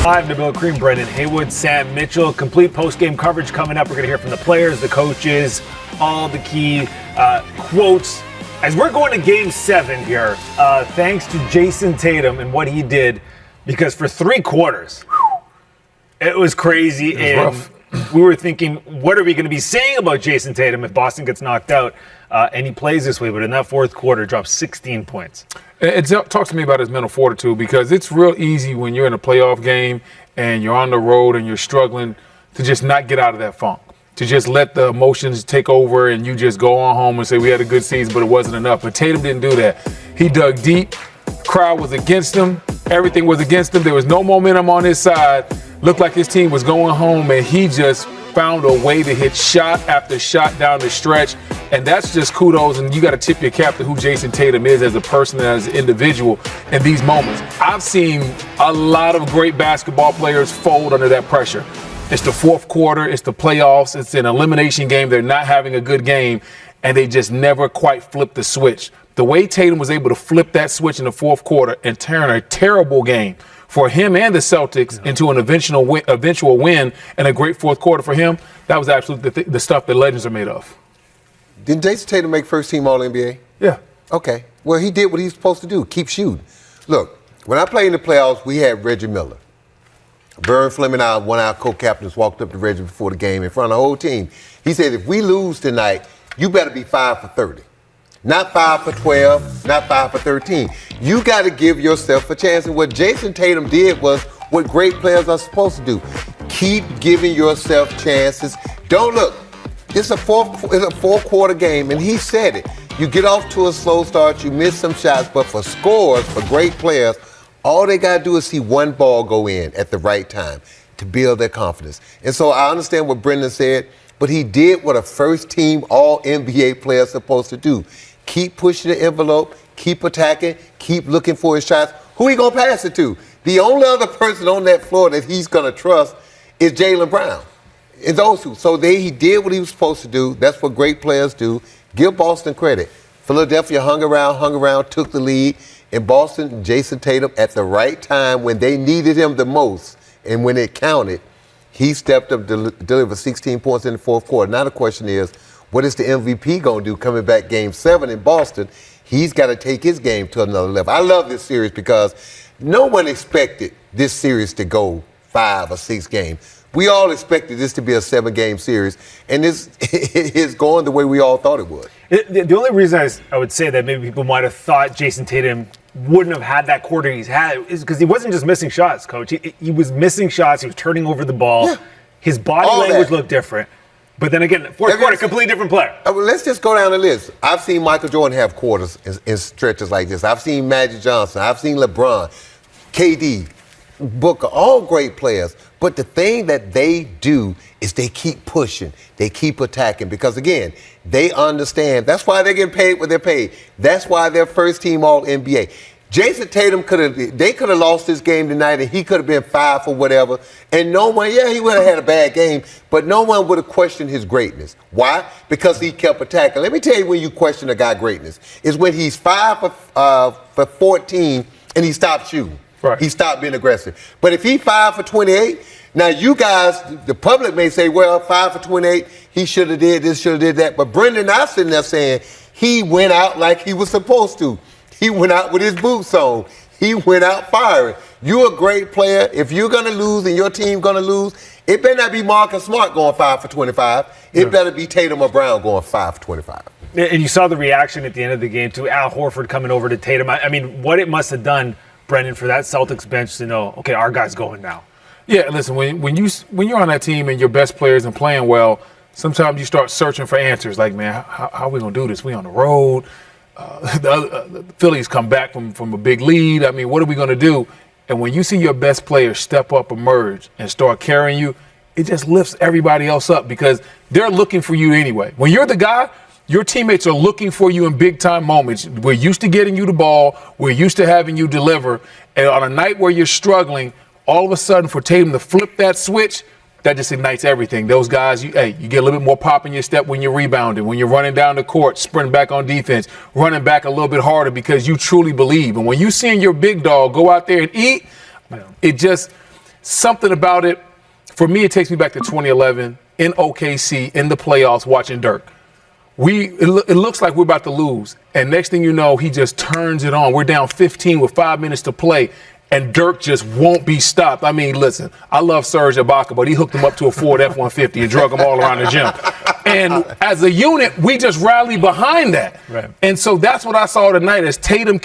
live. Nabil Kareem, Brendan Haywood, Sam Mitchell. Complete post-game coverage coming up. We're going to hear from the players, the coaches, all the key quotes. As we're going to Game 7 here, thanks to Jason Tatum and what he did, because for 3 quarters, it was crazy. Rough. We were thinking, what are we going to be saying about Jason Tatum if Boston gets knocked out? And he plays this way, but in that fourth quarter, drops 16 points. It talks to me about his mental fortitude, because it's real easy when you're in a playoff game and you're on the road and you're struggling to just not get out of that funk, to just let the emotions take over and you just go on home and say, we had a good season, but it wasn't enough. But Tatum didn't do that. He dug deep. Crowd was against him. Everything was against him. There was no momentum on his side. Looked like his team was going home, and he just found a way to hit shot after shot down the stretch. And that's just kudos, and you got to tip your cap to who Jason Tatum is as a person and as an individual in these moments. I've seen a lot of great basketball players fold under that pressure. It's the fourth quarter, it's the playoffs, it's an elimination game. They're not having a good game, and they just never quite flip the switch. The way Tatum was able to flip that switch in the fourth quarter and turn a terrible game for him and the Celtics into an eventual win and a great fourth quarter for him, that was absolutely the stuff that legends are made of. Didn't Jason Tatum make first team All-NBA? Yeah. Okay. Well, he did what he's supposed to do, keep shooting. Look, when I played in the playoffs, we had Reggie Miller. Vern Fleming, one of our co-captains, walked up to Reggie before the game in front of the whole team. He said, if we lose tonight, you better be 5 for 30. Not 5 for 12, not 5 for 13. You got to give yourself a chance. And what Jason Tatum did was what great players are supposed to do. Keep giving yourself chances. Don't look. It's a four-quarter game, and he said it. You get off to a slow start, you miss some shots, but for scores, for great players, all they got to do is see one ball go in at the right time to build their confidence. And so I understand what Brendan said, but he did what a first-team All-NBA player is supposed to do. Keep pushing the envelope, keep attacking, keep looking for his shots. Who he going to pass it to? The only other person on that floor that he's going to trust is Jaylen Brown. It's those two. So he did what he was supposed to do. That's what great players do. Give Boston credit. Philadelphia hung around, took the lead. In Boston, Jason Tatum, at the right time when they needed him the most and when it counted, he stepped up to deliver 16 points in the fourth quarter. Now the question is, what is the MVP going to do coming back Game 7 in Boston? He's got to take his game to another level. I love this series because no one expected this series to go 5 or 6 games. We all expected this to be a 7-game series, and this is going the way we all thought it would. The only reason I would say that maybe people might have thought Jason Tatum wouldn't have had that quarter he's had is because he wasn't just missing shots, Coach. He was missing shots. He was turning over the ball. Yeah. His body language looked different. But then again, fourth quarter, completely different player. Let's just go down the list. I've seen Michael Jordan have quarters in stretches like this. I've seen Magic Johnson. I've seen LeBron, KD, Booker, all great players. But the thing that they do is they keep pushing. They keep attacking because, again, they understand. That's why they're getting paid what they're paid. That's why they're first team All-NBA. Jason Tatum could have lost this game tonight and he could have been 5 for whatever. And no one, he would have had a bad game, but no one would have questioned his greatness. Why? Because he kept attacking. Let me tell you when you question a guy's greatness. Is when he's 5 for 14 and he stopped shooting. Right. He stopped being aggressive. But if he's 5 for 28, now you guys, the public may say, well, 5 for 28, he should have did this, should have did that. But Brendan and I sitting there saying he went out like he was supposed to. He went out with his boots on. He went out firing. You're a great player. If you're going to lose and your team going to lose, it better not be Marcus Smart going 5 for 25. It better be Tatum or Brown going 5 for 25. And you saw the reaction at the end of the game to Al Horford coming over to Tatum. I mean, what it must have done, Brendan, for that Celtics bench to know, okay, our guy's going now. Yeah, listen, when you're on that team and your best players and playing well, sometimes you start searching for answers. Like, man, how are we going to do this? We on the road. The Phillies come back from a big lead. I mean, what are we going to do? And when you see your best player step up, emerge, and start carrying you, it just lifts everybody else up because they're looking for you anyway. When you're the guy, your teammates are looking for you in big-time moments. We're used to getting you the ball. We're used to having you deliver. And on a night where you're struggling, all of a sudden for Tatum to flip that switch, that just ignites everything. Those guys, you get a little bit more pop in your step when you're rebounding, when you're running down the court, sprinting back on defense, running back a little bit harder because you truly believe. And when you seeing your big dog go out there and eat, it just something about it, for me, it takes me back to 2011 in OKC in the playoffs watching Dirk. It looks like we're about to lose, and next thing you know, he just turns it on. We're down 15 with 5 minutes to play, and Dirk just won't be stopped. I mean, listen, I love Serge Ibaka, but he hooked him up to a Ford F-150 and drug him all around the gym. And as a unit, we just rallied behind that. Right. And so that's what I saw tonight as Tatum